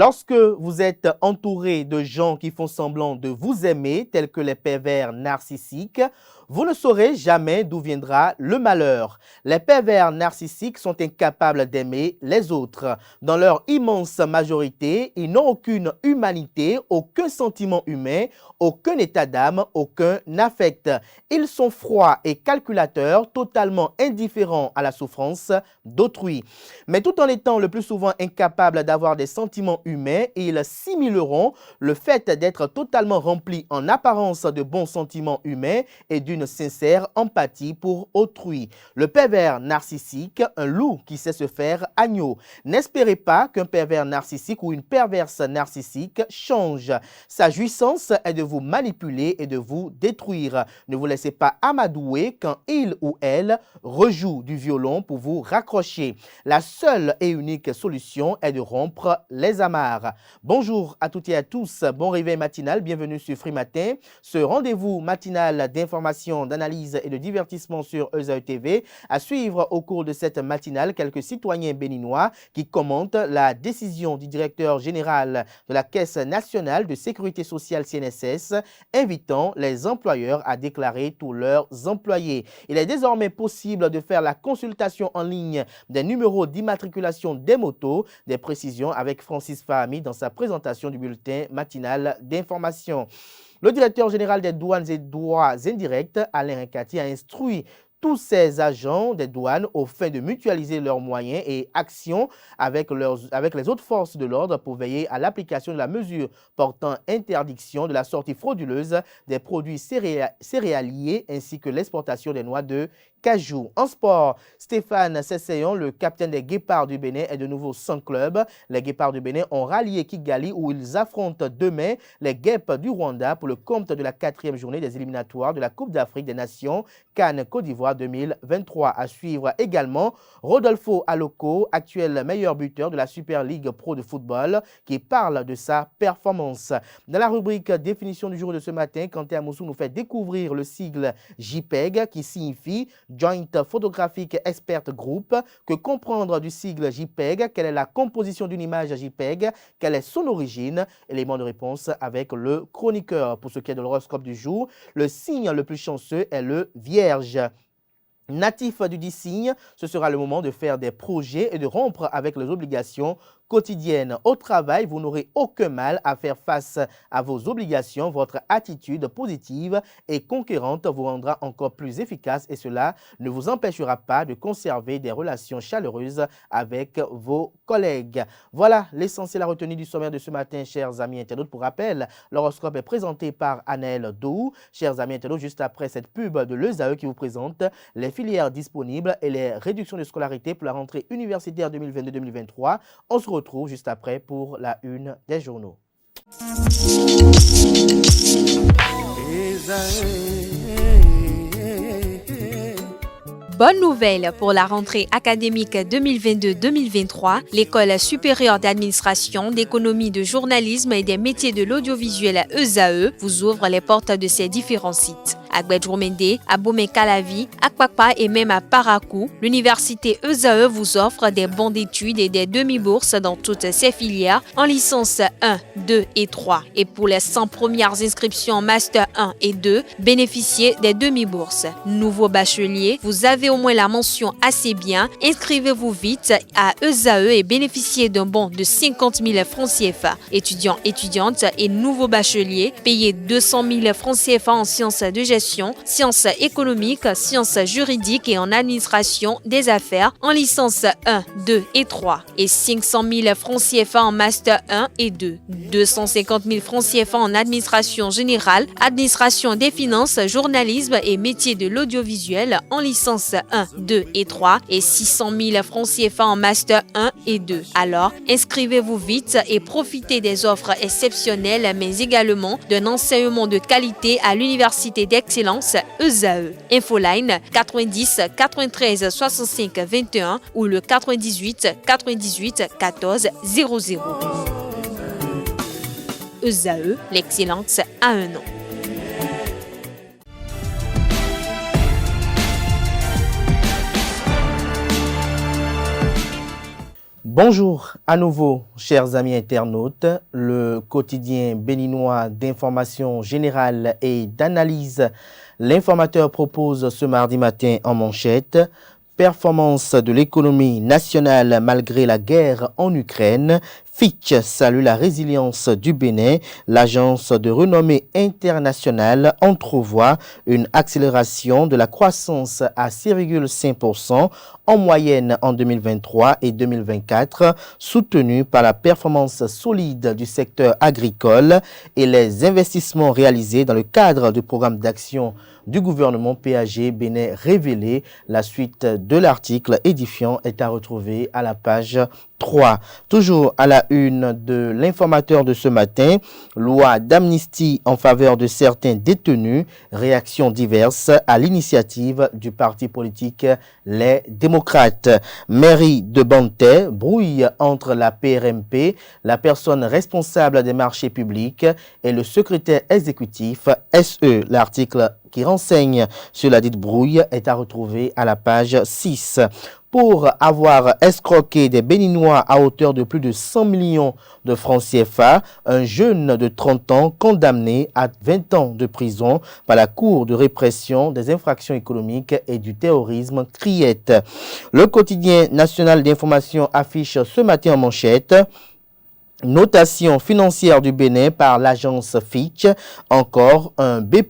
Lorsque vous êtes entouré de gens qui font semblant de vous aimer, tels que les pervers narcissiques, vous ne saurez jamais d'où viendra le malheur. Les pervers narcissiques sont incapables d'aimer les autres. Dans leur immense majorité, ils n'ont aucune humanité, aucun sentiment humain, aucun état d'âme, aucun affect. Ils sont froids et calculateurs, totalement indifférents à la souffrance d'autrui. Mais tout en étant le plus souvent incapables d'avoir des sentiments humains, ils simuleront le fait d'être totalement remplis en apparence de bons sentiments humains et d'une sincère empathie pour autrui. Le pervers narcissique, un loup qui sait se faire agneau. N'espérez pas qu'un pervers narcissique ou une perverse narcissique change. Sa jouissance est de vous manipuler et de vous détruire. Ne vous laissez pas amadouer quand il ou elle rejoue du violon pour vous raccrocher. La seule et unique solution est de rompre les amarres. Bonjour à toutes et à tous, bon réveil matinal, bienvenue sur Free Matin. Ce rendez-vous matinal d'information, d'analyse et de divertissement sur ESAE TV. À suivre au cours de cette matinale, quelques citoyens béninois qui commentent la décision du directeur général de la Caisse nationale de sécurité sociale CNSS invitant les employeurs à déclarer tous leurs employés. Il est désormais possible de faire la consultation en ligne des numéros d'immatriculation des motos. Des précisions avec Francis Fahami dans sa présentation du bulletin matinal d'information. Le directeur général des douanes et droits indirects, Alain Rincati, a instruit tous ces agents des douanes aux fins de mutualiser leurs moyens et actions avec les autres forces de l'ordre pour veiller à l'application de la mesure portant interdiction de la sortie frauduleuse des produits céréaliers ainsi que l'exportation des noix de cajou. En sport, Stéphane Sessayon, le capitaine des Guépards du Bénin, est de nouveau sans club. Les Guépards du Bénin ont rallié Kigali où ils affrontent demain les Guêpes du Rwanda pour le compte de la 4e journée des éliminatoires de la Coupe d'Afrique des Nations CAN Côte d'Ivoire 2023. À suivre également Rodolfo Aloko, actuel meilleur buteur de la Super League Pro de football, qui parle de sa performance. Dans la rubrique définition du jour de ce matin, Kanté Amoussou nous fait découvrir le sigle JPEG qui signifie Joint Photographic Expert Group. Que comprendre du sigle JPEG? Quelle est la composition d'une image JPEG? Quelle est son origine? Élément de réponse avec le chroniqueur. Pour ce qui est de l'horoscope du jour, le signe le plus chanceux est le Vierge. Natif du 10 signe, ce sera le moment de faire des projets et de rompre avec les obligations quotidienne. Au travail, vous n'aurez aucun mal à faire face à vos obligations. Votre attitude positive et conquérante vous rendra encore plus efficace et cela ne vous empêchera pas de conserver des relations chaleureuses avec vos collègues. Voilà l'essentiel à retenir du sommaire de ce matin, chers amis internautes. Pour rappel, l'horoscope est présenté par Anaël Dou. Chers amis internautes, juste après cette pub de l'ESAE qui vous présente les filières disponibles et les réductions de scolarité pour la rentrée universitaire 2022-2023, on se retrouve juste après pour la une des journaux. Bonne nouvelle pour la rentrée académique 2022-2023, l'École supérieure d'administration, d'économie, de journalisme et des métiers de l'audiovisuel ESAE vous ouvre les portes de ses différents sites. À Gbedjomende, à Bomé-Calavi, à Kpakpa et même à Parakou, l'université ESAE vous offre des bons d'études et des demi-bourses dans toutes ses filières en licence 1, 2 et 3. Et pour les 100 premières inscriptions en master 1 et 2, bénéficiez des demi-bourses. Nouveau bachelier, vous avez au moins la mention assez bien, inscrivez-vous vite à ESAE et bénéficiez d'un bon de 50 000 francs CFA. Étudiants, étudiantes et nouveaux bacheliers, payez 200 000 francs CFA en sciences de gestion, sciences économiques, sciences juridiques et en administration des affaires en licence 1, 2 et 3 et 500 000 francs CFA en master 1 et 2, 250 000 francs CFA en administration générale, administration des finances, journalisme et métiers de l'audiovisuel en licence 1, 2 et 3 et 600 000 francs CFA en master 1 et 2. Alors, inscrivez-vous vite et profitez des offres exceptionnelles mais également d'un enseignement de qualité à l'université d'excellence ESAE. Infoline 90 93 65 21 ou le 98 98 14 00. ESAE, l'excellence à un nom. Bonjour à nouveau, chers amis internautes. Le quotidien béninois d'information générale et d'analyse, l'informateur propose ce mardi matin en manchette: performance de l'économie nationale malgré la guerre en Ukraine. Fitch salue la résilience du Bénin. L'agence de renommée internationale entrevoit une accélération de la croissance à 6,5% en moyenne en 2023 et 2024, soutenue par la performance solide du secteur agricole et les investissements réalisés dans le cadre du programme d'action du gouvernement PAG Bénin révélé. La suite de l'article édifiant est à retrouver à la page 3. Toujours à la une de l'informateur de ce matin, loi d'amnistie en faveur de certains détenus, réactions diverses à l'initiative du parti politique Les Démocrates. Mairie de Bantais, brouille entre la PRMP, la personne responsable des marchés publics, et le secrétaire exécutif SE. L'article qui renseigne sur la dite brouille est à retrouver à la page 6. Pour avoir escroqué des Béninois à hauteur de plus de 100 millions de francs CFA, un jeune de 30 ans condamné à 20 ans de prison par la Cour de répression des infractions économiques et du terrorisme Criette. Le quotidien national d'information affiche ce matin en manchette: notation financière du Bénin par l'agence Fitch, encore un B+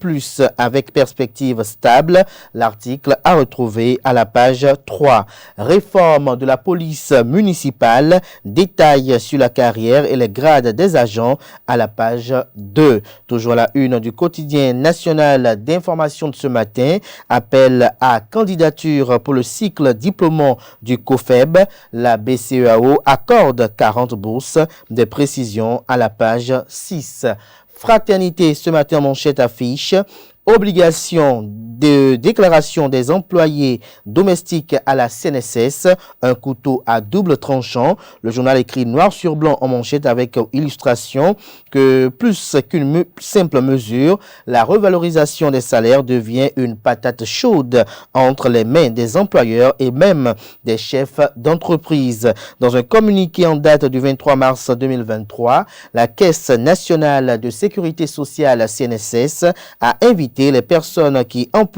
avec perspective stable. L'article à retrouver à la page 3. Réforme de la police municipale, détails sur la carrière et les grades des agents à la page 2. Toujours la une du quotidien national d'information de ce matin, appel à candidature pour le cycle diplômant du COFEB. La BCEAO accorde 40 bourses. Des précisions à la page 6. Fraternité ce matin en manchette affiche: obligation de déclaration des employés domestiques à la CNSS, un couteau à double tranchant. Le journal écrit noir sur blanc en manchette avec illustration que plus qu'une simple mesure, la revalorisation des salaires devient une patate chaude entre les mains des employeurs et même des chefs d'entreprise. Dans un communiqué en date du 23 mars 2023, la Caisse nationale de sécurité sociale CNSS a invité les personnes qui emploient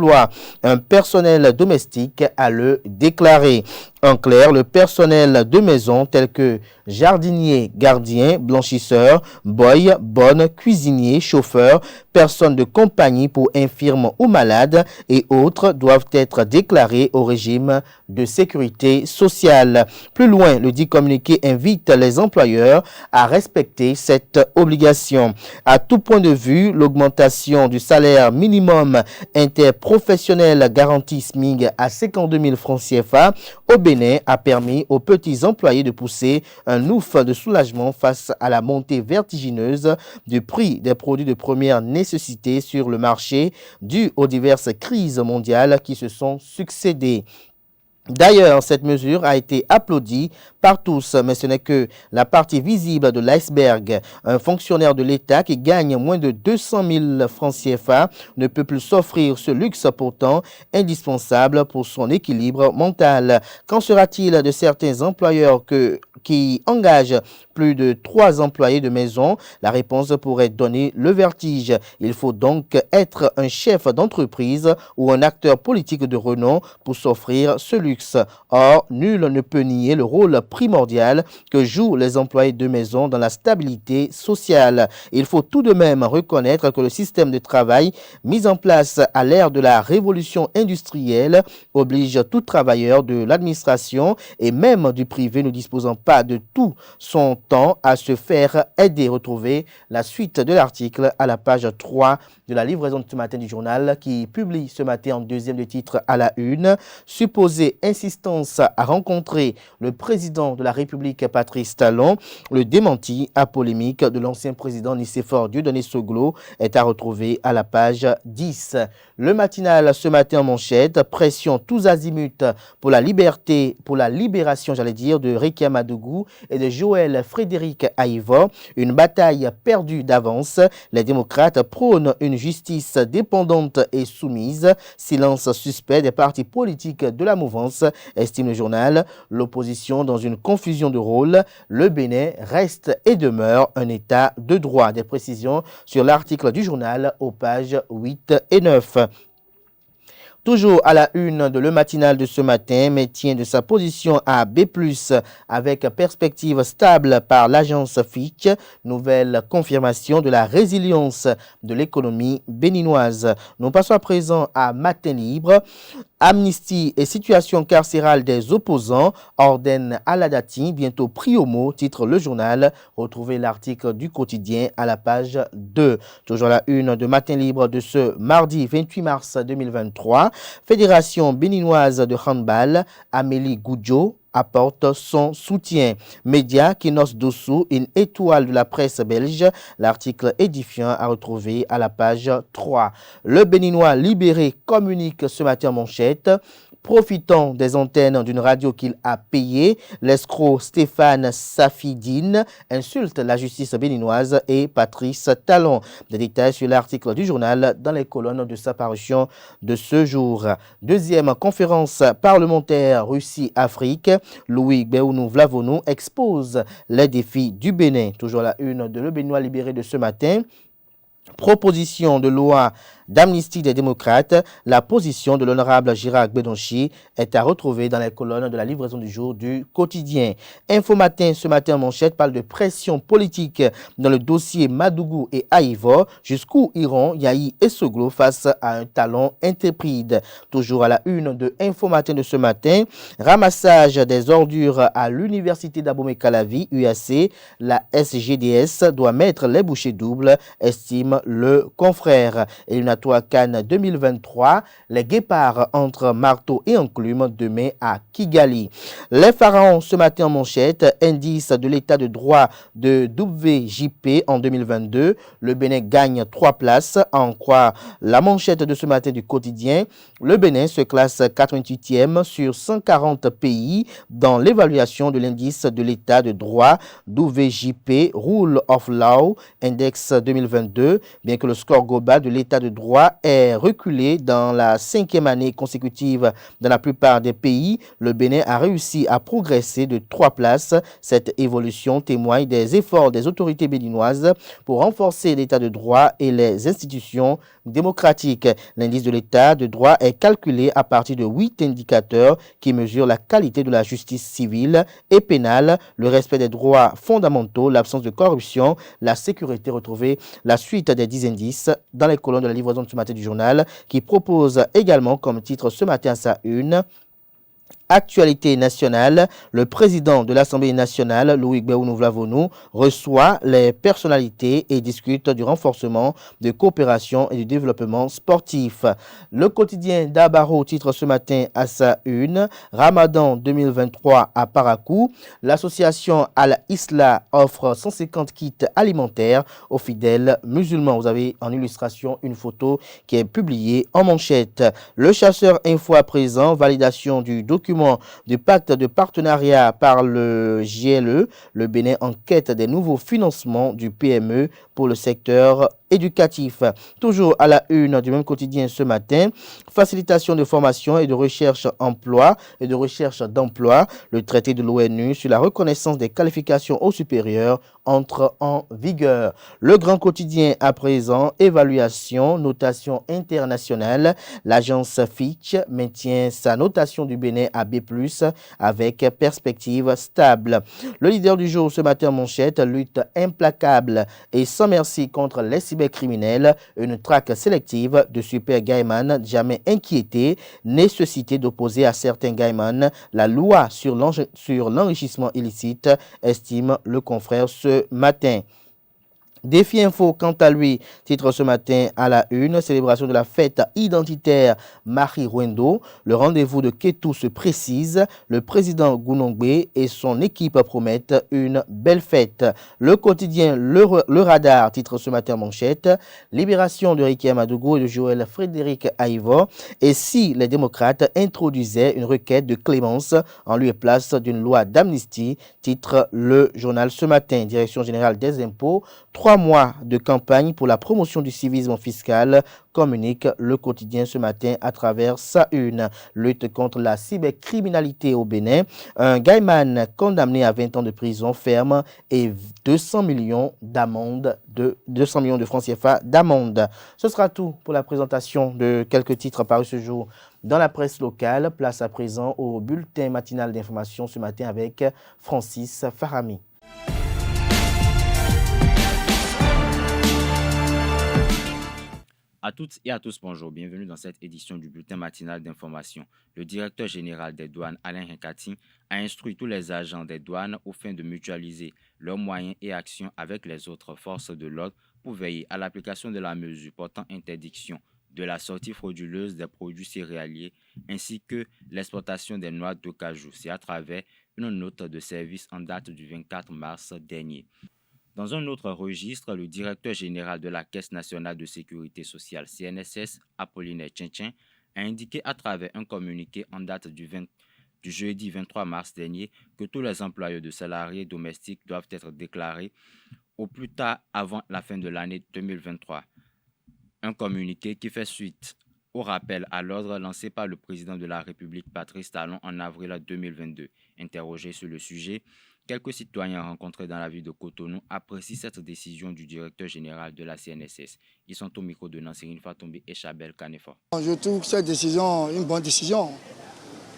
un personnel domestique à le déclarer. En clair, le personnel de maison tel que jardinier, gardien, blanchisseur, boy, bonne, cuisinier, chauffeur, personnes de compagnie pour infirmes ou malades et autres doivent être déclarés au régime de sécurité sociale. Plus loin, le dit communiqué invite les employeurs à respecter cette obligation. À tout point de vue, l'augmentation du salaire minimum interprofessionnel garanti SMIG à 52 000 francs CFA au Bénin a permis aux petits employés de pousser un ouf de soulagement face à la montée vertigineuse du prix des produits de première nécessité sur le marché due aux diverses crises mondiales qui se sont succédées. D'ailleurs, cette mesure a été applaudie par tous, mais ce n'est que la partie visible de l'iceberg. Un fonctionnaire de l'État qui gagne moins de 200 000 francs CFA ne peut plus s'offrir ce luxe pourtant indispensable pour son équilibre mental. Qu'en sera-t-il de certains employeurs qui engagent plus de 3 employés de maison? La réponse pourrait donner le vertige. Il faut donc être un chef d'entreprise ou un acteur politique de renom pour s'offrir ce luxe. Or, nul ne peut nier le rôle primordial que jouent les employés de maison dans la stabilité sociale. Il faut tout de même reconnaître que le système de travail mis en place à l'ère de la révolution industrielle oblige tout travailleur de l'administration et même du privé ne disposant pas de tout son temps à se faire aider. Retrouvez la suite de l'article à la page 3 de la livraison de ce matin du journal qui publie ce matin en deuxième de titre à la une: supposée insistance à rencontrer le président de la République Patrice Talon. Le démenti à polémique de l'ancien président Nicéphore Dieudonné Soglo est à retrouver à la page 10. Le matinal ce matin en manchette: pression tous azimuts pour la liberté, pour la libération, de Rekia Madougou et de Joël Frédéric Aïvo. Une bataille perdue d'avance. Les démocrates prônent une justice dépendante et soumise. Silence suspect des partis politiques de la mouvance confiance, estime le journal. L'opposition dans une confusion de rôle. Le Bénin reste et demeure un État de droit. Des précisions sur l'article du journal aux pages 8 et 9. Toujours à la une de Le Matinal de ce matin, maintien de sa position à B+, avec perspective stable par l'agence Fitch, nouvelle confirmation de la résilience de l'économie béninoise. Nous passons à présent à Matin Libre. Amnistie et situation carcérale des opposants ordonne à la Dati, bientôt pris au mot, titre le journal. Retrouvez l'article du quotidien à la page 2. Toujours la une de Matin Libre de ce mardi 28 mars 2023. Fédération béninoise de handball, Amélie Goudjo apporte son soutien. Média Kinos Dossou, une étoile de la presse belge. L'article édifiant à retrouver à la page 3. Le Béninois libéré communique ce matin en manchette. Profitant des antennes d'une radio qu'il a payée, l'escroc Stéphane Safidine insulte la justice béninoise et Patrice Talon. Des détails sur l'article du journal dans les colonnes de sa parution de ce jour. Deuxième conférence parlementaire Russie-Afrique, Louis Béounou Vlavonou expose les défis du Bénin. Toujours la une de Le Béninois libéré de ce matin. Proposition de loi d'amnistie des démocrates, la position de l'honorable Gérard Gbedonchi est à retrouver dans les colonnes de la livraison du jour du quotidien. Info Matin, ce matin en manchette, parle de pression politique dans le dossier Madougou et Aïvo. Jusqu'où iront Yahi et Soglo face à un talon intrépide. Toujours à la une de Info Matin de ce matin, ramassage des ordures à l'université d'Abomey-Calavi, UAC, la SGDS doit mettre les bouchées doubles, estime le confrère. Éliminatoire Cannes 2023, les guépards entre marteau et enclume demain à Kigali. Les pharaons ce matin en manchette, indice de l'état de droit de WJP en 2022. Le Bénin gagne 3 places, à en croire la manchette de ce matin du quotidien. Le Bénin se classe 88e sur 140 pays dans l'évaluation de l'indice de l'état de droit WJP, Rule of Law, Index 2022. Bien que le score global de l'état de droit ait reculé dans la 5e année consécutive dans la plupart des pays, le Bénin a réussi à progresser de 3 places. Cette évolution témoigne des efforts des autorités béninoises pour renforcer l'état de droit et les institutions démocratiques. L'indice de l'état de droit est calculé à partir de 8 indicateurs qui mesurent la qualité de la justice civile et pénale, le respect des droits fondamentaux, l'absence de corruption, la sécurité retrouvée, la suite des 10 indices dans les colonnes de la livraison de ce matin du journal qui propose également comme titre ce matin à sa une. Actualité nationale, le président de l'Assemblée nationale, Louis Béounou Vlavonou, reçoit les personnalités et discute du renforcement de coopération et du développement sportif. Le quotidien d'Abaro titre ce matin à sa une, Ramadan 2023 à Parakou, l'association Al-Isla offre 150 kits alimentaires aux fidèles musulmans. Vous avez en illustration une photo qui est publiée en manchette. Le chasseur info à présent, validation du document du pacte de partenariat par le GLE, le Bénin en quête des nouveaux financements du PME pour le secteur éducatif. Toujours à la une du même quotidien ce matin, facilitation de formation et de recherche emploi et de recherche d'emploi. Le traité de l'ONU sur la reconnaissance des qualifications au supérieur entre en vigueur. Le grand quotidien à présent, évaluation, notation internationale. L'agence Fitch maintient sa notation du Bénin à B+, avec perspective stable. Le leader du jour ce matin en manchette, lutte implacable et sans merci contre les cybercriminels, une traque sélective de super gaiman jamais inquiété, nécessité d'opposer à certains gaimans la loi sur l'enrichissement illicite, estime le confrère ce matin. Défi Info, quant à lui, titre ce matin à la une, célébration de la fête identitaire Marie Rwendo. Le rendez-vous de Kétou se précise. Le président Gounongbe et son équipe promettent une belle fête. Le quotidien Le Radar, titre ce matin manchette. Libération de Ricky Madougou et de Joël Frédéric Aïvo. Et si les démocrates introduisaient une requête de clémence en lieu et place d'une loi d'amnistie, titre le journal ce matin. Direction générale des impôts. 3 3 mois de campagne pour la promotion du civisme fiscal, communique le quotidien ce matin à travers sa une. Lutte contre la cybercriminalité au Bénin, un gaiman condamné à 20 ans de prison ferme et 200 millions de francs CFA d'amende. Ce sera tout pour la présentation de quelques titres parus ce jour dans la presse locale. Place à présent au bulletin matinal d'information ce matin avec Francis Farami. À toutes et à tous, bonjour. Bienvenue dans cette édition du bulletin matinal d'information. Le directeur général des douanes, Alain Hinkati, a instruit tous les agents des douanes aux fins de mutualiser leurs moyens et actions avec les autres forces de l'ordre pour veiller à l'application de la mesure portant interdiction de la sortie frauduleuse des produits céréaliers ainsi que l'exportation des noix de cajou. C'est à travers une note de service en date du 24 mars dernier. Dans un autre registre, le directeur général de la Caisse nationale de sécurité sociale, CNSS, Apollinaire Tchinchin, a indiqué à travers un communiqué en date du jeudi 23 mars dernier que tous les employeurs de salariés domestiques doivent être déclarés au plus tard avant la fin de l'année 2023. Un communiqué qui fait suite au rappel à l'ordre lancé par le président de la République, Patrice Talon, en avril 2022. Interrogé sur le sujet, quelques citoyens rencontrés dans la ville de Cotonou apprécient cette décision du directeur général de la CNSS. Ils sont au micro de Nansirine Fatombe et Chabel Kanefa. Je trouve cette décision une bonne décision.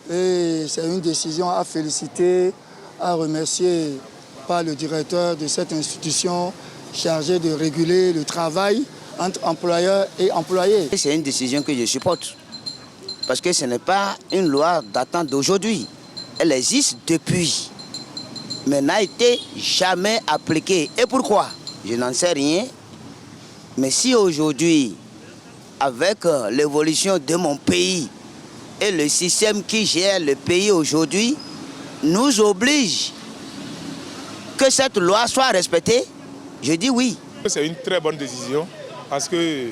Et c'est une décision à féliciter, à remercier par le directeur de cette institution chargée de réguler le travail entre employeurs et employés. C'est une décision que je supporte. Parce que ce n'est pas une loi datant d'aujourd'hui. Elle existe depuis, mais n'a été jamais appliquée. Et pourquoi? Je n'en sais rien. Mais si aujourd'hui, avec l'évolution de mon pays et le système qui gère le pays aujourd'hui, nous oblige que cette loi soit respectée, je dis oui. C'est une très bonne décision parce que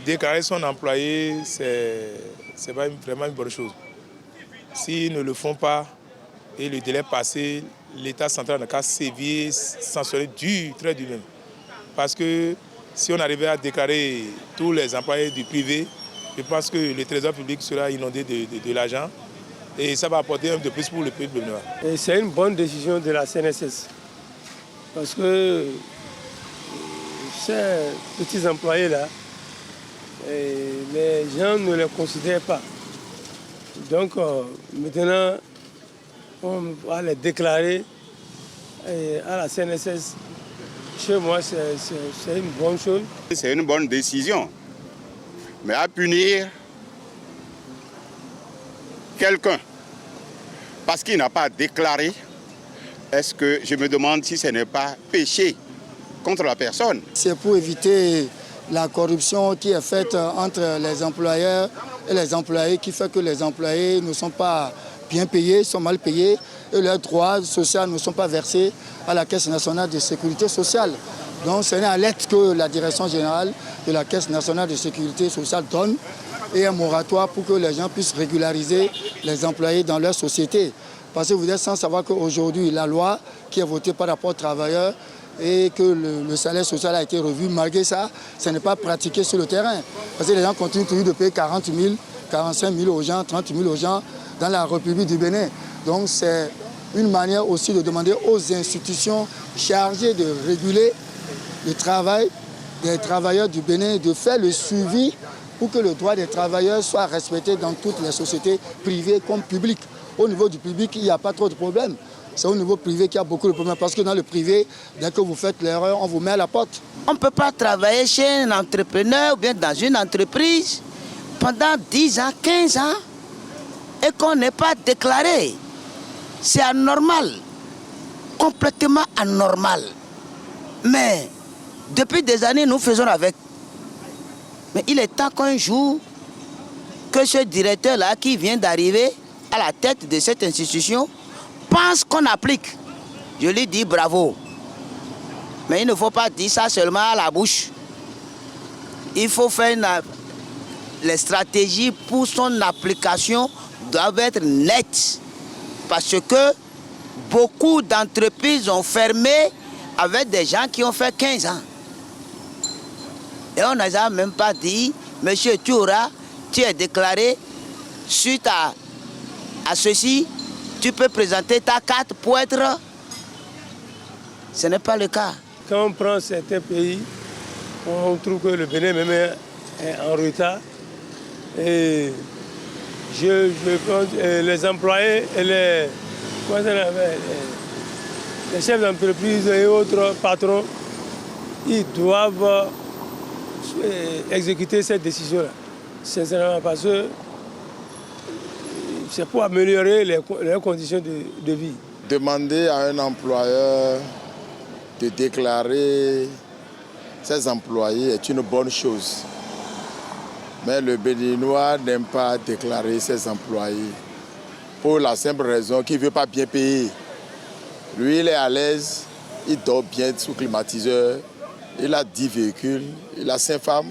déclarer son employé, c'est vraiment une bonne chose. S'ils ne le font pas et le délai passé, l'État central n'a qu'à sévir, sanctionner très dur même. Parce que si on arrivait à déclarer tous les employés du privé, je pense que le trésor public sera inondé de l'argent et ça va apporter un de plus pour le pays de Bénin. C'est une bonne décision de la CNSS parce que ces petits employés-là, les gens ne les considèrent pas. Donc maintenant, on va les déclarer à la CNSS. Chez moi, c'est une bonne chose. C'est une bonne décision. Mais à punir quelqu'un parce qu'il n'a pas déclaré, est-ce que je me demande si ce n'est pas péché contre la personne? C'est pour éviter la corruption qui est faite entre les employeurs et les employés, qui fait que les employés ne sont pas bien payés, sont mal payés et leurs droits sociaux ne sont pas versés à la Caisse nationale de sécurité sociale. Donc c'est une alerte que la direction générale de la Caisse nationale de sécurité sociale donne et un moratoire pour que les gens puissent régulariser les employés dans leur société. Parce que vous êtes sans savoir qu'aujourd'hui, la loi qui est votée par rapport aux travailleurs et que le salaire social a été revu, malgré ça, ce n'est pas pratiqué sur le terrain. Parce que les gens continuent toujours de payer 40 000, 45 000 aux gens, 30 000 aux gens dans la République du Bénin. Donc c'est une manière aussi de demander aux institutions chargées de réguler le travail des travailleurs du Bénin, de faire le suivi pour que le droit des travailleurs soit respecté dans toutes les sociétés privées comme publiques. Au niveau du public, il n'y a pas trop de problèmes. C'est au niveau privé qu'il y a beaucoup de problèmes parce que dans le privé, dès que vous faites l'erreur, on vous met à la porte. On ne peut pas travailler chez un entrepreneur ou bien dans une entreprise pendant 10 ans, 15 ans et qu'on n'est pas déclaré. C'est anormal, complètement anormal. Mais depuis des années, nous faisons avec. Mais il est temps qu'un jour, que ce directeur-là qui vient d'arriver à la tête de cette institution pense qu'on applique. Je lui dis bravo. Mais il ne faut pas dire ça seulement à la bouche. Il faut faire les stratégies pour son application doivent être nettes. Parce que beaucoup d'entreprises ont fermé avec des gens qui ont fait 15 ans. Et on n'a même pas dit, monsieur Tchoura, tu es déclaré, suite à ceci, tu peux présenter ta carte pour être... Ce n'est pas le cas. Quand on prend certains pays, on trouve que le Bénin même est en retard. Et je pense que les employés et les chefs d'entreprise et autres patrons, ils doivent exécuter cette décision-là. Sincèrement, parce que c'est pour améliorer leurs conditions de vie. Demander à un employeur de déclarer ses employés est une bonne chose. Mais le Béninois n'aime pas déclarer ses employés pour la simple raison qu'il ne veut pas bien payer. Lui, il est à l'aise, il dort bien sous climatiseur, il a 10 véhicules, il a 5 femmes.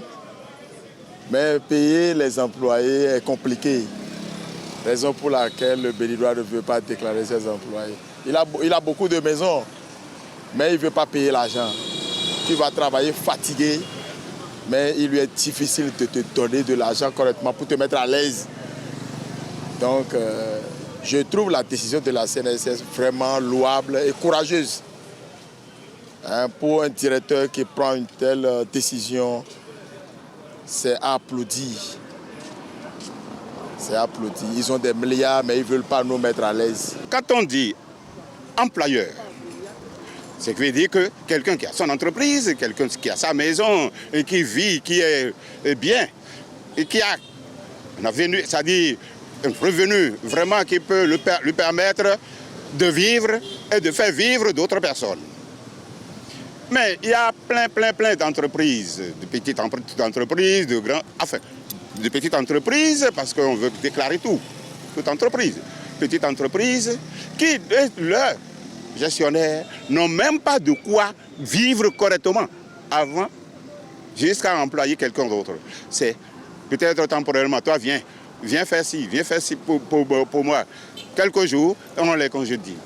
Mais payer les employés est compliqué. Raison pour laquelle le Béninois ne veut pas déclarer ses employés. Il a beaucoup de maisons, mais il ne veut pas payer l'argent. Tu vas travailler fatigué, mais il lui est difficile de te donner de l'argent correctement pour te mettre à l'aise. Donc, je trouve la décision de la CNSS vraiment louable et courageuse. Pour un directeur qui prend une telle décision, c'est applaudi. C'est applaudi. Ils ont des milliards, mais ils ne veulent pas nous mettre à l'aise. Quand on dit employeur, c'est que veut dire que quelqu'un qui a son entreprise, quelqu'un qui a sa maison et qui vit, qui est bien, et qui a un revenu, c'est-à-dire un revenu vraiment qui peut lui permettre de vivre et de faire vivre d'autres personnes. Mais il y a plein d'entreprises, de petites entreprises, de grandes, enfin, de petites entreprises, parce qu'on veut déclarer tout, toute entreprise. Petites entreprises qui, leurs gestionnaires, n'ont même pas de quoi vivre correctement avant, jusqu'à employer quelqu'un d'autre. C'est peut-être temporairement, toi viens faire ci pour moi. Quelques jours, on les congédie.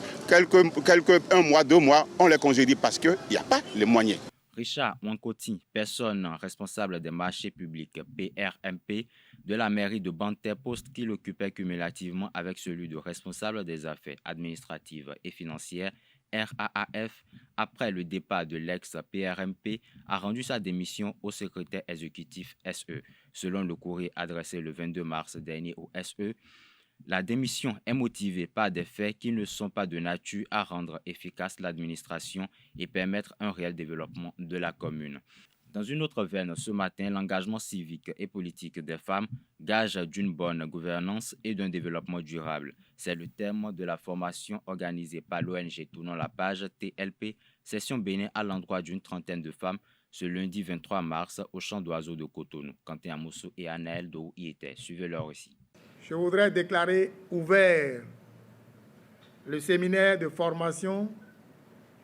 Un mois, 2 mois, on les congédie parce qu'il n'y a pas les moyens. Richard Wankoti, personne responsable des marchés publics PRMP de la mairie de Banté, poste qu'il occupait cumulativement avec celui de responsable des affaires administratives et financières RAAF, après le départ de l'ex-PRMP, a rendu sa démission au secrétaire exécutif SE. Selon le courrier adressé le 22 mars dernier au SE, la démission est motivée par des faits qui ne sont pas de nature à rendre efficace l'administration et permettre un réel développement de la commune. Dans une autre veine, ce matin, l'engagement civique et politique des femmes gage d'une bonne gouvernance et d'un développement durable. C'est le thème de la formation organisée par l'ONG tournant la page TLP, session Bénin à l'endroit d'une trentaine de femmes ce lundi 23 mars au champ d'oiseaux de Cotonou. Quentin Amousso et Anaël Dou y étaient. Suivez leur récit. Je voudrais déclarer ouvert le séminaire de formation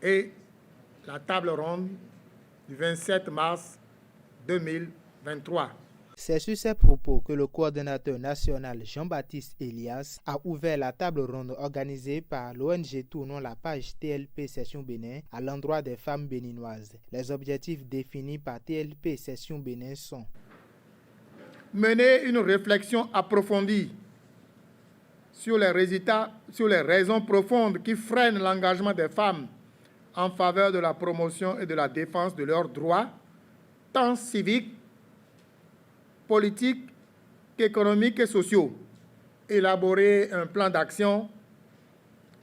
et la table ronde du 27 mars 2023. C'est sur ces propos que le coordonnateur national Jean-Baptiste Elias a ouvert la table ronde organisée par l'ONG tournant la page TLP Session Bénin à l'endroit des femmes béninoises. Les objectifs définis par TLP Session Bénin sont: mener une réflexion approfondie sur les raisons profondes qui freinent l'engagement des femmes en faveur de la promotion et de la défense de leurs droits, tant civiques, politiques qu'économiques et sociaux. Élaborer un plan d'action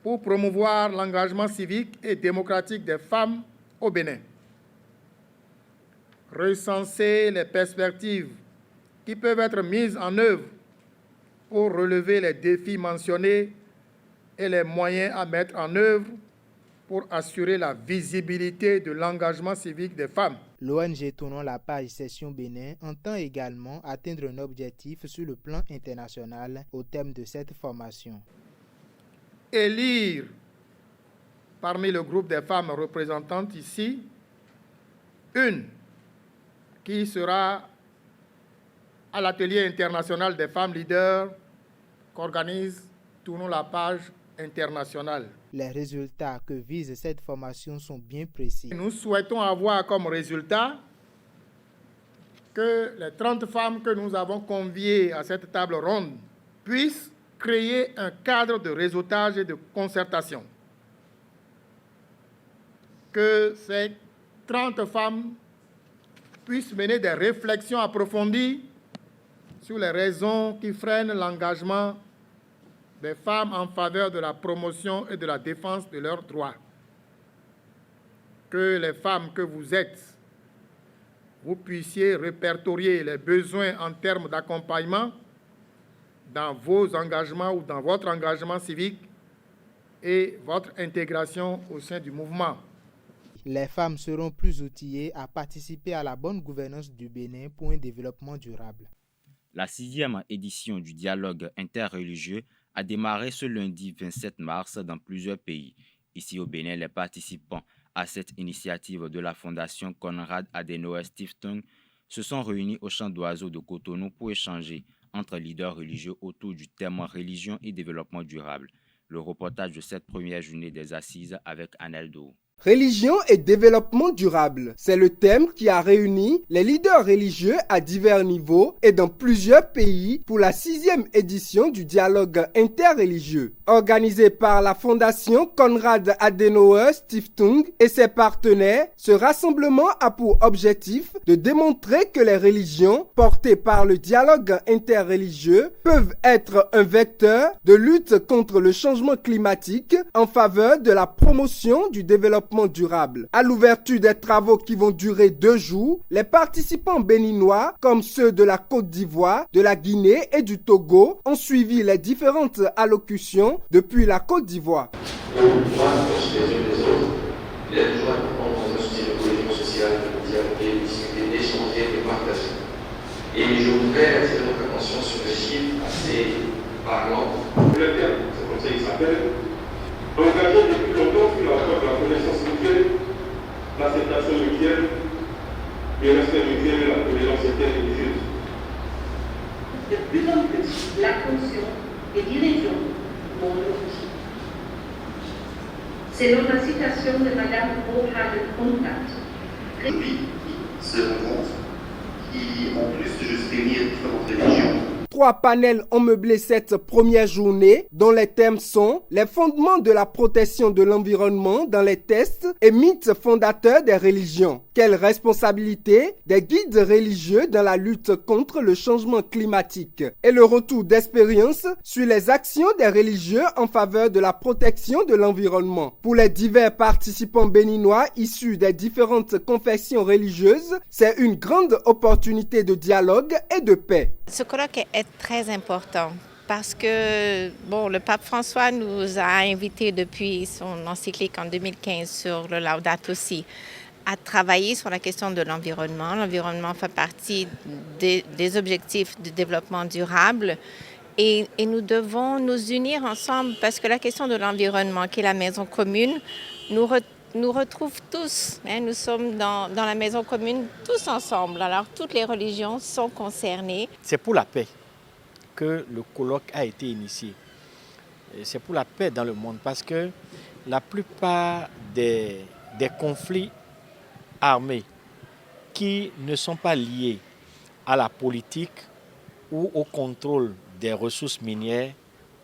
pour promouvoir l'engagement civique et démocratique des femmes au Bénin. Recenser les perspectives qui peuvent être mises en œuvre pour relever les défis mentionnés et les moyens à mettre en œuvre pour assurer la visibilité de l'engagement civique des femmes. L'ONG tournant la page Session Bénin entend également atteindre un objectif sur le plan international au thème de cette formation. Élire parmi le groupe des femmes représentantes ici, une qui sera à l'atelier international des femmes leaders qu'organise Tournons la page internationale. Les résultats que vise cette formation sont bien précis. Nous souhaitons avoir comme résultat que les 30 femmes que nous avons conviées à cette table ronde puissent créer un cadre de réseautage et de concertation. Que ces 30 femmes puissent mener des réflexions approfondies sur les raisons qui freinent l'engagement des femmes en faveur de la promotion et de la défense de leurs droits. Que les femmes que vous êtes, vous puissiez répertorier les besoins en termes d'accompagnement dans vos engagements ou dans votre engagement civique et votre intégration au sein du mouvement. Les femmes seront plus outillées à participer à la bonne gouvernance du Bénin pour un développement durable. La 6e édition du dialogue interreligieux a démarré ce lundi 27 mars dans plusieurs pays. Ici au Bénin, les participants à cette initiative de la Fondation Konrad Adenauer Stiftung se sont réunis au Champ d'Oiseaux de Cotonou pour échanger entre leaders religieux autour du thème religion et développement durable. Le reportage de cette première journée des assises avec Aneldo. Religion et développement durable, c'est le thème qui a réuni les leaders religieux à divers niveaux et dans plusieurs pays pour la 6e édition du dialogue interreligieux. Organisé par la Fondation Konrad Adenauer Stiftung et ses partenaires, ce rassemblement a pour objectif de démontrer que les religions portées par le dialogue interreligieux peuvent être un vecteur de lutte contre le changement climatique en faveur de la promotion du développement durable. À l'ouverture des travaux qui vont durer 2 jours, les participants béninois, comme ceux de la Côte d'Ivoire, de la Guinée et du Togo, ont suivi les différentes allocutions depuis la Côte d'Ivoire. Il est toujours important dans un souci de cohésion sociale de dialoguer, discuter, d'échanger, de partager. Et je voudrais attirer votre attention sur le chiffre assez parlant. Le terme, c'est comme ça qu'il s'appelle. Engagé depuis longtemps sur la voie de la connaissance mutuelle, l'acceptation mutuelle, le respect mutuel et la tolérance interreligieuse. De plus en plus, la fonction des dirigeants vont l'autre. Selon la citation de Mme Borja de Contat. Qui se rencontrent, qui en plus de juste réunir différentes religions. 3 panels ont meublé cette première journée dont les thèmes sont les fondements de la protection de l'environnement dans les tests et mythes fondateurs des religions. Quelle responsabilité des guides religieux dans la lutte contre le changement climatique et le retour d'expérience sur les actions des religieux en faveur de la protection de l'environnement. Pour les divers participants béninois issus des différentes confessions religieuses, c'est une grande opportunité de dialogue et de paix. Ce colloque est très important parce que le pape François nous a invités depuis son encyclique en 2015 sur le Laudato Si à travailler sur la question de l'environnement. L'environnement fait partie des objectifs de développement durable et nous devons nous unir ensemble parce que la question de l'environnement, qui est la maison commune, nous retrouve tous. Nous sommes dans la maison commune tous ensemble. Alors toutes les religions sont concernées. C'est pour la paix que le colloque a été initié. C'est pour la paix dans le monde parce que la plupart des conflits armés qui ne sont pas liés à la politique ou au contrôle des ressources minières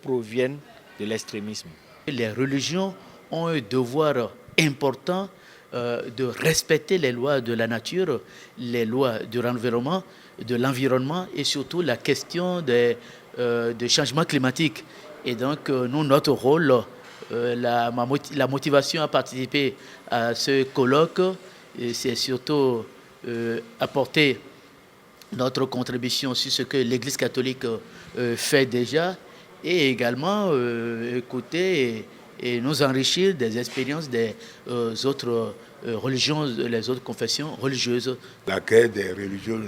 proviennent de l'extrémisme. Les religions ont un devoir important de respecter les lois de la nature, les lois de l'environnement et surtout la question de changement climatique. Et donc, nous, notre rôle, la motivation à participer à ce colloque, c'est surtout apporter notre contribution sur ce que l'Église catholique fait déjà et également écouter et nous enrichir des expériences des autres religions, les autres confessions religieuses. La guerre des religions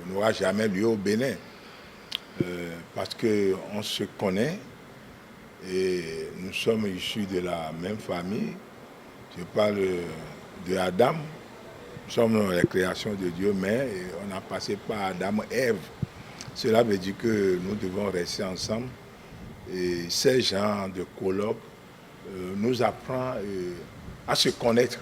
n'aura jamais lieu au Bénin parce qu'on se connaît et nous sommes issus de la même famille. Je parle de Adam, nous sommes la création de Dieu, mais on a passé par Adam et Ève. Cela veut dire que nous devons rester ensemble et ces genres de colloques nous apprend à se connaître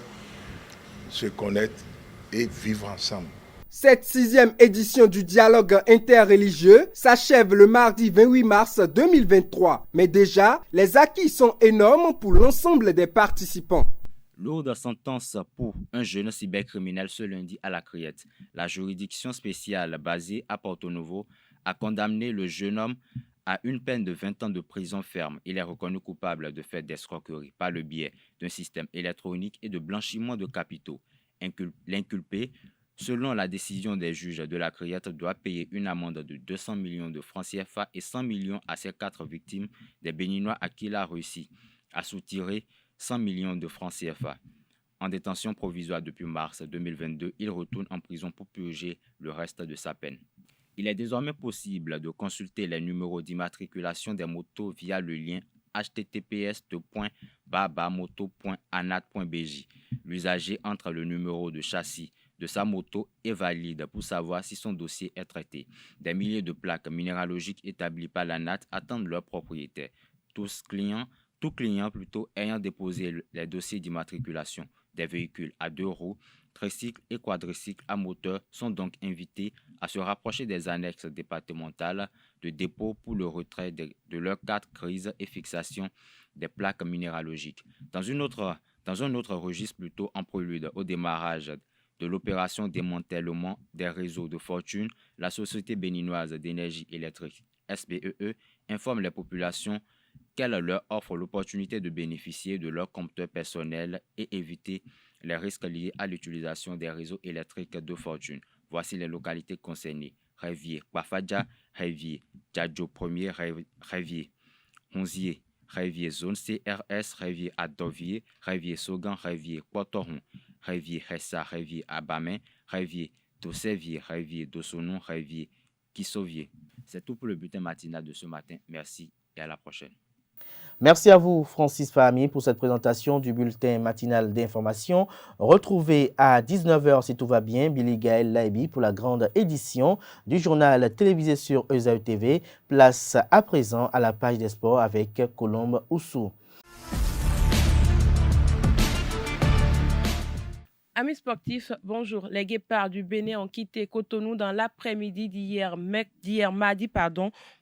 et vivre ensemble. Cette 6e édition du dialogue interreligieux s'achève le mardi 28 mars 2023. Mais déjà, les acquis sont énormes pour l'ensemble des participants. Lourde sentence pour un jeune cybercriminel ce lundi à la Criette. La juridiction spéciale basée à Porto Novo a condamné le jeune homme à une peine de 20 ans de prison ferme. Il est reconnu coupable de faits d'escroquerie par le biais d'un système électronique et de blanchiment de capitaux. L'inculpé, selon la décision des juges de la Criette, doit payer une amende de 200 millions de francs CFA et 100 millions à ses 4 victimes des Béninois à qui il a réussi à soutirer 100 millions de francs CFA. En détention provisoire depuis mars 2022, il retourne en prison pour purger le reste de sa peine. Il est désormais possible de consulter les numéros d'immatriculation des motos via le lien https://babamoto.anat.bj. L'usager entre le numéro de châssis de sa moto est valide pour savoir si son dossier est traité. Des milliers de plaques minéralogiques établies par l'ANAT attendent leurs propriétaires. Tout client ayant déposé les dossiers d'immatriculation des véhicules à 2 roues, tricycles et quadricycles à moteur sont donc invités à se rapprocher des annexes départementales de dépôt pour le retrait de leurs cartes grises et fixation des plaques minéralogiques. Dans un autre registre plutôt en prélude au démarrage de l'opération démantèlement des réseaux de fortune, la Société béninoise d'énergie électrique SBEE informe les populations qu'elle leur offre l'opportunité de bénéficier de leur compteur personnel et éviter les risques liés à l'utilisation des réseaux électriques de fortune. Voici les localités concernées: Révier, Kwafadja, Révier, Djadjo 1er, Révier, Honzier, Révier Zone CRS, Révier Adovier, Révier Sogan, Révier Potoron, Révier Hessa, Révier Abamin, Révier Dossevier, Révier Dossonon, Révier Kissovier. C'est tout pour le bulletin matinal de ce matin. Merci et à la prochaine. Merci à vous, Francis Fahmi, pour cette présentation du bulletin matinal d'information. Retrouvez à 19h, si tout va bien, Billy Gaël Laibi pour la grande édition du journal télévisé sur ESAE TV. Place à présent à la page des sports avec Colombe Oussou. Amis sportifs, bonjour. Les Guépards du Bénin ont quitté Cotonou dans l'après-midi d'hier mardi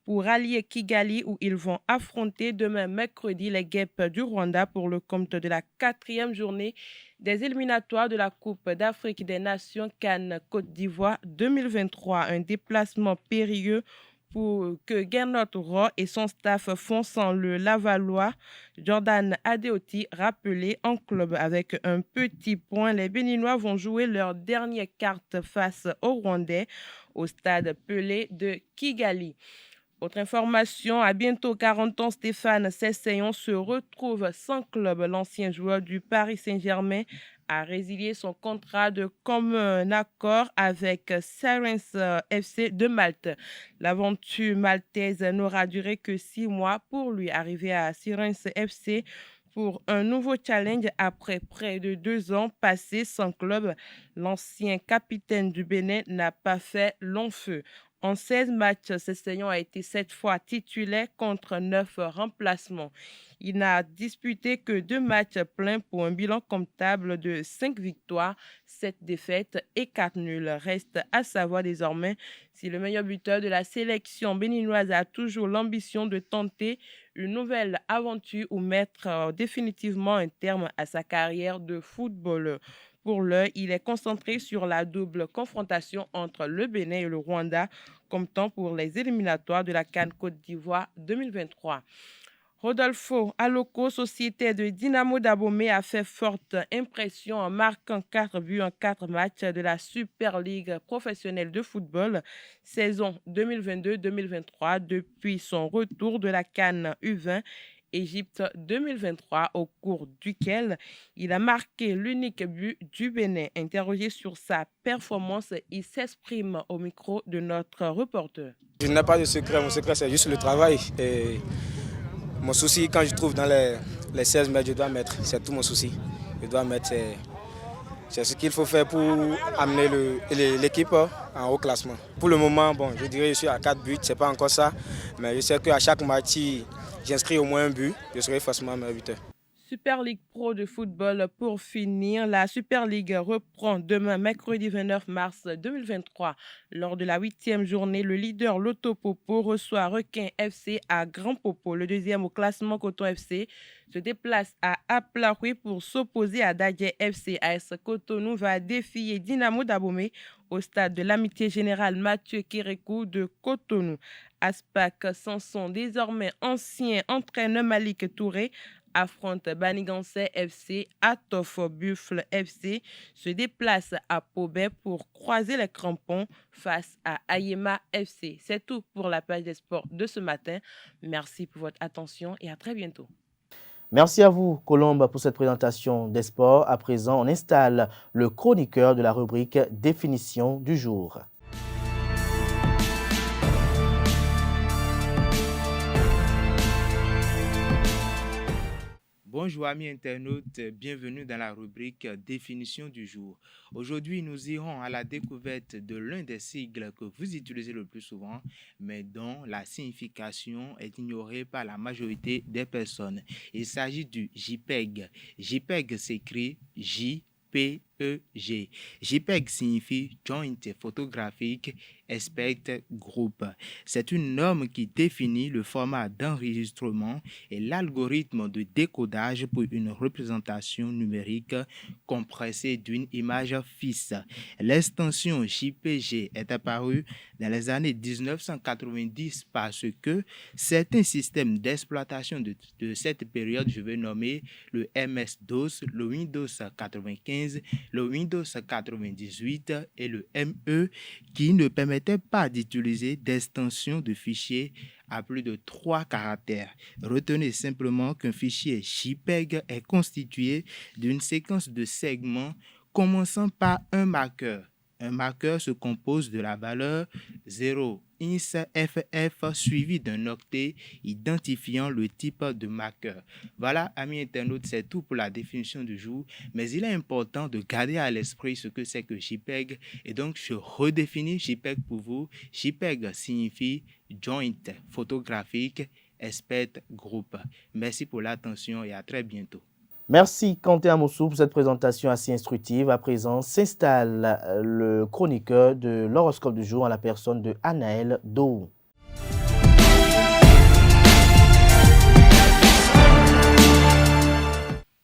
pour rallier Kigali où ils vont affronter demain mercredi les Guêpes du Rwanda pour le compte de la 4e journée des éliminatoires de la Coupe d'Afrique des Nations CAN Côte d'Ivoire 2023. Un déplacement périlleux pour que Gernot Rohr et son staff font sans le Lavallois Jordan Adeoti rappelé en club avec un petit point. Les Béninois vont jouer leur dernière carte face aux Rwandais au stade Pelé de Kigali. Autre information, à bientôt 40 ans, Stéphane Sessayon se retrouve sans club. L'ancien joueur du Paris Saint-Germain a résilié son contrat de commun accord avec Sirens FC de Malte. L'aventure maltaise n'aura duré que 6 mois pour lui. Arriver à Sirens FC pour un nouveau challenge après près de 2 ans passés sans club, l'ancien capitaine du Bénin n'a pas fait long feu. En 16 matchs, Sessayon a été 7 fois titulaire contre 9 remplacements. Il n'a disputé que 2 matchs pleins pour un bilan comptable de 5 victoires, 7 défaites et 4 nuls. Reste à savoir désormais si le meilleur buteur de la sélection béninoise a toujours l'ambition de tenter une nouvelle aventure ou mettre définitivement un terme à sa carrière de footballeur. Pour l'heure, il est concentré sur la double confrontation entre le Bénin et le Rwanda, comme temps pour les éliminatoires de la CAN Côte d'Ivoire 2023. Rodolfo Aloko, société de Dynamo d'Abomey, a fait forte impression en marquant 4 buts en 4 matchs de la Super Ligue professionnelle de football, saison 2022-2023, depuis son retour de la CAN U20 Égypte 2023, au cours duquel il a marqué l'unique but du Bénin. Interrogé sur sa performance, il s'exprime au micro de notre reporter. Je n'ai pas de secret, mon secret c'est juste le travail. Et mon souci, quand je trouve dans les 16 mètres, je dois mettre, c'est tout mon souci. Je dois mettre, c'est ce qu'il faut faire pour amener l'équipe en haut classement. Pour le moment, bon, je dirais que je suis à 4 buts, c'est pas encore ça, mais je sais qu'à chaque match, j'inscris au moins un but, je serai forcément meilleur buteur. Super League Pro de football pour finir. La Super League reprend demain, mercredi 29 mars 2023. Lors de la 8e journée, le leader Loto Popo reçoit Requin FC à Grand Popo. Le deuxième au classement, Coton FC, se déplace à Aplaoui pour s'opposer à Dadje FC. AS Cotonou va défier Dynamo d'Abomey au stade de l'Amitié Générale Mathieu Kérékou de Cotonou. Aspac Sanson, désormais ancien entraîneur Malik Touré, affronte Banigansé FC. Atof Buffle FC se déplace à Pobet pour croiser les crampons face à Ayema FC. C'est tout pour la page des sports de ce matin. Merci pour votre attention et à très bientôt. Merci à vous, Colombe, pour cette présentation des sports. À présent, on installe le chroniqueur de la rubrique Définition du jour. Bonjour amis internautes, bienvenue dans la rubrique Définition du jour. Aujourd'hui, nous irons à la découverte de l'un des sigles que vous utilisez le plus souvent, mais dont la signification est ignorée par la majorité des personnes. Il s'agit du JPEG. JPEG s'écrit J-P-E-G. JPEG signifie Joint Photographic Aspect Group. C'est une norme qui définit le format d'enregistrement et l'algorithme de décodage pour une représentation numérique compressée d'une image fixe. L'extension JPG est apparue dans les années 1990 parce que certains systèmes d'exploitation de cette période, je vais nommer le MS-DOS, le Windows 95, le Windows 98 et le ME, qui ne permettaient pas d'utiliser d'extension de fichiers à plus de 3 caractères. Retenez simplement qu'un fichier JPEG est constitué d'une séquence de segments commençant par un marqueur. Un marqueur se compose de la valeur 0 ins FF suivi d'un octet identifiant le type de marqueur. Voilà, amis internautes, c'est tout pour la définition du jour, mais il est important de garder à l'esprit ce que c'est que JPEG, et donc je redéfinis JPEG pour vous. JPEG signifie Joint Photographic Aspect Group. Merci pour l'attention et à très bientôt. Merci Quentin Amoussou pour cette présentation assez instructive. À présent, s'installe le chroniqueur de l'horoscope du jour en la personne de Anaël Dou.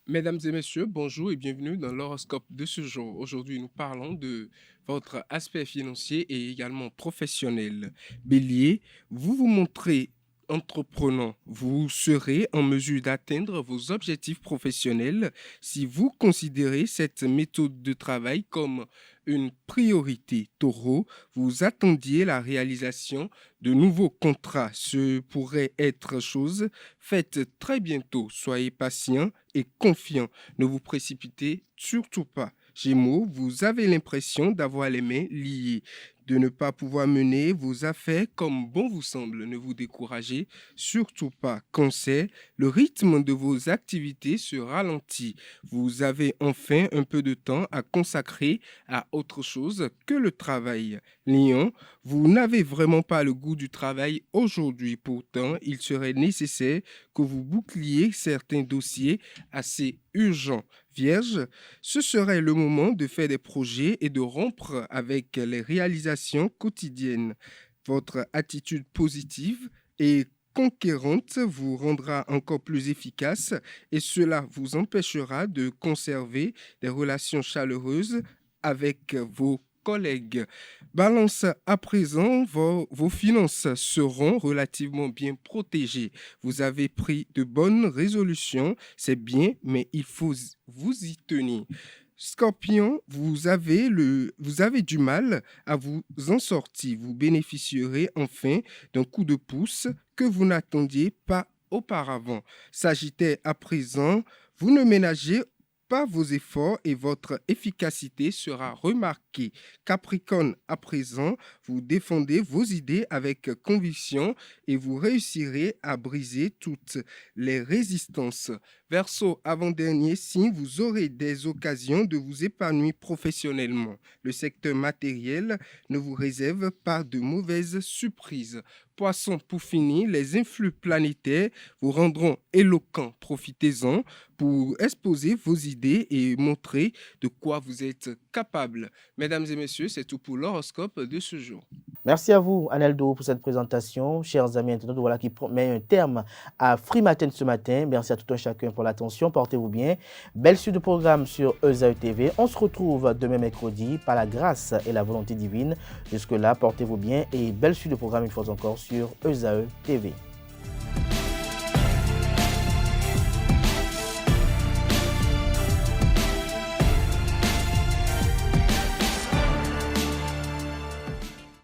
Mesdames et messieurs, bonjour et bienvenue dans l'horoscope de ce jour. Aujourd'hui, nous parlons de votre aspect financier et également professionnel. Bélier, vous vous montrez entreprenant, vous serez en mesure d'atteindre vos objectifs professionnels si vous considérez cette méthode de travail comme une priorité. Taureau, vous attendiez la réalisation de nouveaux contrats. Ce pourrait être chose faite très bientôt. Soyez patient et confiant. Ne vous précipitez surtout pas. Gémeaux, vous avez l'impression d'avoir les mains liées, de ne pas pouvoir mener vos affaires comme bon vous semble. Ne vous découragez surtout pas. Cancer, le rythme de vos activités se ralentit. Vous avez enfin un peu de temps à consacrer à autre chose que le travail. Lion, vous n'avez vraiment pas le goût du travail aujourd'hui. Pourtant, il serait nécessaire que vous boucliez certains dossiers assez urgents. Vierge, ce serait le moment de faire des projets et de rompre avec les réalisations quotidiennes. Votre attitude positive et conquérante vous rendra encore plus efficace et cela vous empêchera de conserver des relations chaleureuses avec vos collègues. Balance, à présent, vos finances seront relativement bien protégées. Vous avez pris de bonnes résolutions, c'est bien, mais il faut vous y tenir. Scorpion, vous avez du mal à vous en sortir. Vous bénéficierez enfin d'un coup de pouce que vous n'attendiez pas auparavant. Sagittaire, à présent, vous ne ménagez pas vos efforts et votre efficacité sera remarquée. Capricorne, à présent, vous défendez vos idées avec conviction et vous réussirez à briser toutes les résistances. Verseau, avant-dernier signe, vous aurez des occasions de vous épanouir professionnellement. Le secteur matériel ne vous réserve pas de mauvaises surprises. poisson pour finir, les influx planétaires vous rendront éloquents. Profitez-en pour exposer vos idées et montrer de quoi vous êtes capable. Mesdames et messieurs, c'est tout pour l'horoscope de ce jour. Merci à vous, Aneldo, pour cette présentation. Chers amis internautes, voilà qui met un terme à Free Matin ce matin. Merci à tout un chacun pour l'attention. Portez-vous bien. Belle suite de programme sur ESAE TV. On se retrouve demain mercredi par la grâce et la volonté divine. Jusque-là, portez-vous bien et belle suite de programme une fois encore sur ESAE TV.